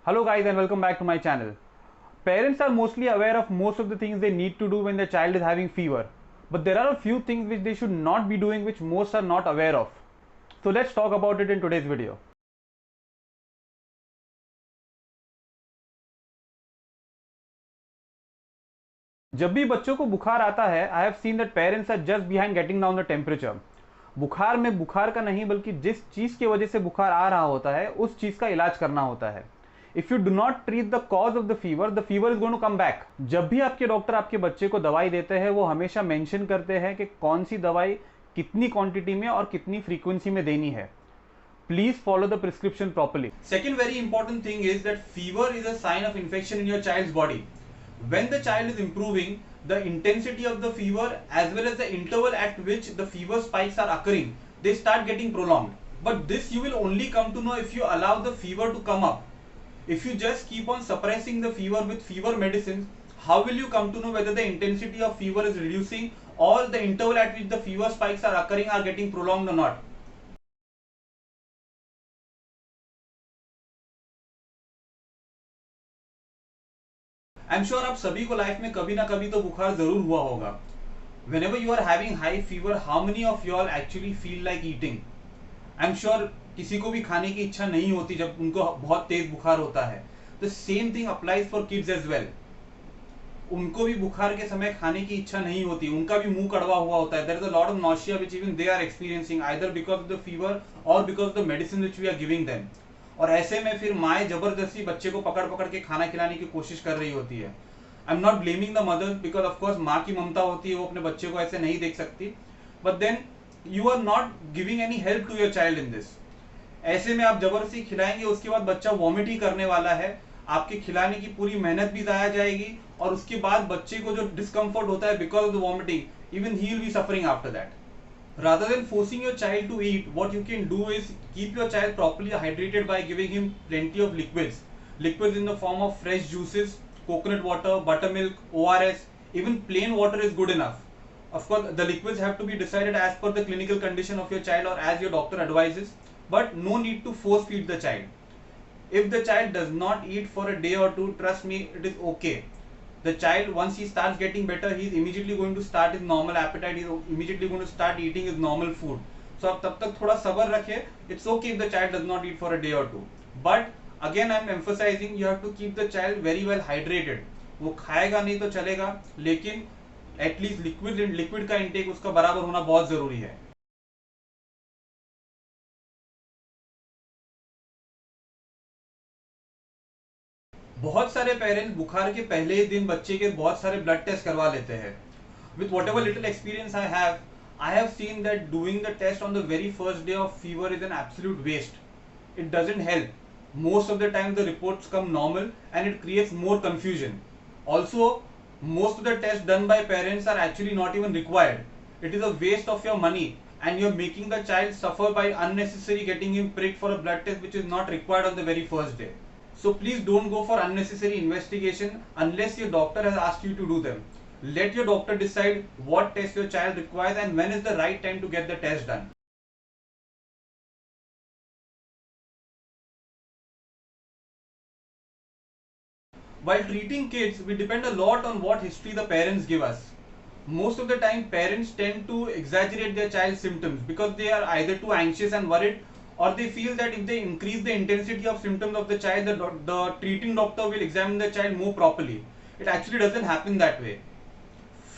Hello guys and welcome back to my channel. Parents are mostly aware of most of the things they need to do when their child is having fever. But there are a few things which they should not be doing which most are not aware of. So let's talk about it in today's video. जब भी बच्चों को बुखार आता है, I have seen that parents are just behind getting down the temperature. बुखार में बुखार का नहीं बल्कि जिस चीज की वजह से बुखार आ रहा होता है उस चीज का इलाज करना होता है. If you do not treat the cause of the fever is going to come back. जब भी आपके डॉक्टर आपके बच्चे को दवाई देते हैं वो हमेशा मेंशन करते हैं कि कौन सी दवाई कितनी क्वांटिटी में और कितनी फ्रीक्वेंसी में देनी है. Please follow the prescription properly. Second very important thing is that fever is a sign of infection in your child's body. When the child is improving, the intensity of the fever as well as the interval at which the fever spikes are occurring, they start getting prolonged. But this you will only come to know if you allow the fever to come up. If you just keep on suppressing the fever with fever medicines, how will you come to know whether the intensity of fever is reducing or the interval at which the fever spikes are occurring are getting prolonged or not? I am sure आप सभी को life में कभी ना कभी तो बुखार जरूर हुआ होगा. Whenever you are having high fever, how many of you all actually feel like eating? I am sure किसी को भी खाने की इच्छा नहीं होती जब उनको बहुत तेज बुखार होता है. The same thing applies for kids as well. उनको भी बुखार के समय खाने की इच्छा नहीं होती, उनका भी मुंह कड़वा हुआ होता है. There is a lot of nausea which even they are experiencing either because of the fever और because of the medicine which we are giving them. और ऐसे में फिर माएँ जबरदस्ती बच्चे को पकड़ पकड़ के खाना खिलाने की कोशिश कर रही होती है. I am not blaming the mother because of course माँ की ममता होती है, वो अपने बच्चे को ऐसे नहीं देख सकती. But then you are not giving any help to your child in this. ऐसे में आप जबरदस्ती खिलाएंगे, उसके बाद बच्चा वॉमिट ही करने वाला है. आपके खिलाने की पूरी मेहनत भी जाया जाएगी और उसके बाद बच्चे को जो डिस्कम्फर्ट होता है because of the vomiting, even he will be suffering after that. Rather than forcing your child to eat, what you can do is keep your child properly hydrated by giving him plenty of liquids. Liquids in the form of fresh juices, coconut water, buttermilk, ORS, even plain water is good enough. Of course, the liquids have to be decided as per the clinical condition of your child or as your doctor advises, but no need to force feed the child. If the child does not eat for a day or two, trust me, it is okay. The child, once he starts getting better, he is immediately going to start his normal appetite. He is immediately going to start eating his normal food. So आप तब तक थोड़ा सब्र रखिए. It's okay if the child does not eat for a day or two. But again I am emphasizing you have to keep the child very well hydrated. वो खाएगा नहीं तो चलेगा, लेकिन at least liquid का intake उसका बराबर होना बहुत जरूरी है. बहुत सारे पेरेंट्स बुखार के पहले ही दिन बच्चे के बहुत सारे ब्लड टेस्ट करवा लेते हैं. With whatever little experience I have seen that doing the test on the very first day of fever is an absolute waste. It doesn't help. Most of the time the reports come normal and it creates more confusion. Also most of the tests done by parents are actually not even required. It is a waste of your money and you are making the child suffer by unnecessarily getting him pricked for a blood test which is not required on the very first day. So please don't go for unnecessary investigation unless your doctor has asked you to do them. Let your doctor decide what test your child requires and when is the right time to get the test done. While treating kids, we depend a lot on what history the parents give us. Most of the time, parents tend to exaggerate their child's symptoms because they are either too anxious and worried, or they feel that if they increase the intensity of symptoms of the child, the treating doctor will examine the child more properly. It actually doesn't happen that way.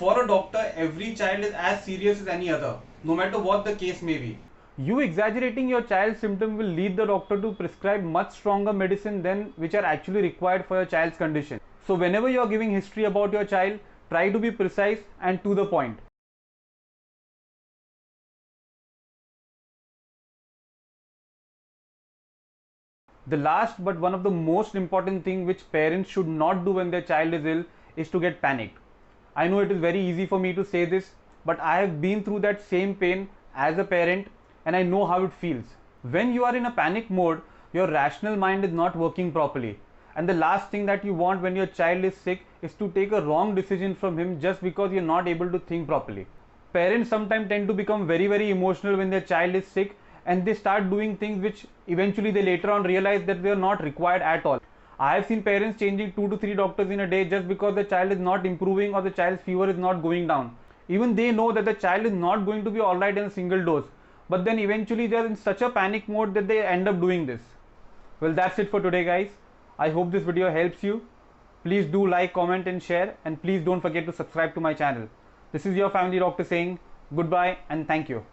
For a doctor, every child is as serious as any other, no matter what the case may be. You exaggerating your child's symptom will lead the doctor to prescribe much stronger medicine than which are actually required for your child's condition. So whenever you are giving history about your child, try to be precise and to the point. The last but one of the most important thing which parents should not do when their child is ill is to get panicked. I know it is very easy for me to say this, but I have been through that same pain as a parent and I know how it feels. When you are in a panic mode, your rational mind is not working properly. And the last thing that you want when your child is sick is to take a wrong decision from him just because you're not able to think properly. Parents sometimes tend to become very emotional when their child is sick and they start doing things which eventually they later on realize that they are not required at all. I have seen parents changing 2 to 3 doctors in a day just because the child is not improving or the child's fever is not going down. Even they know that the child is not going to be alright in a single dose, but then eventually they are in such a panic mode that they end up doing this. Well, that's it for today, guys. I hope this video helps you. Please do like, comment and share, and please don't forget to subscribe to my channel. This is your family doctor saying goodbye and thank you.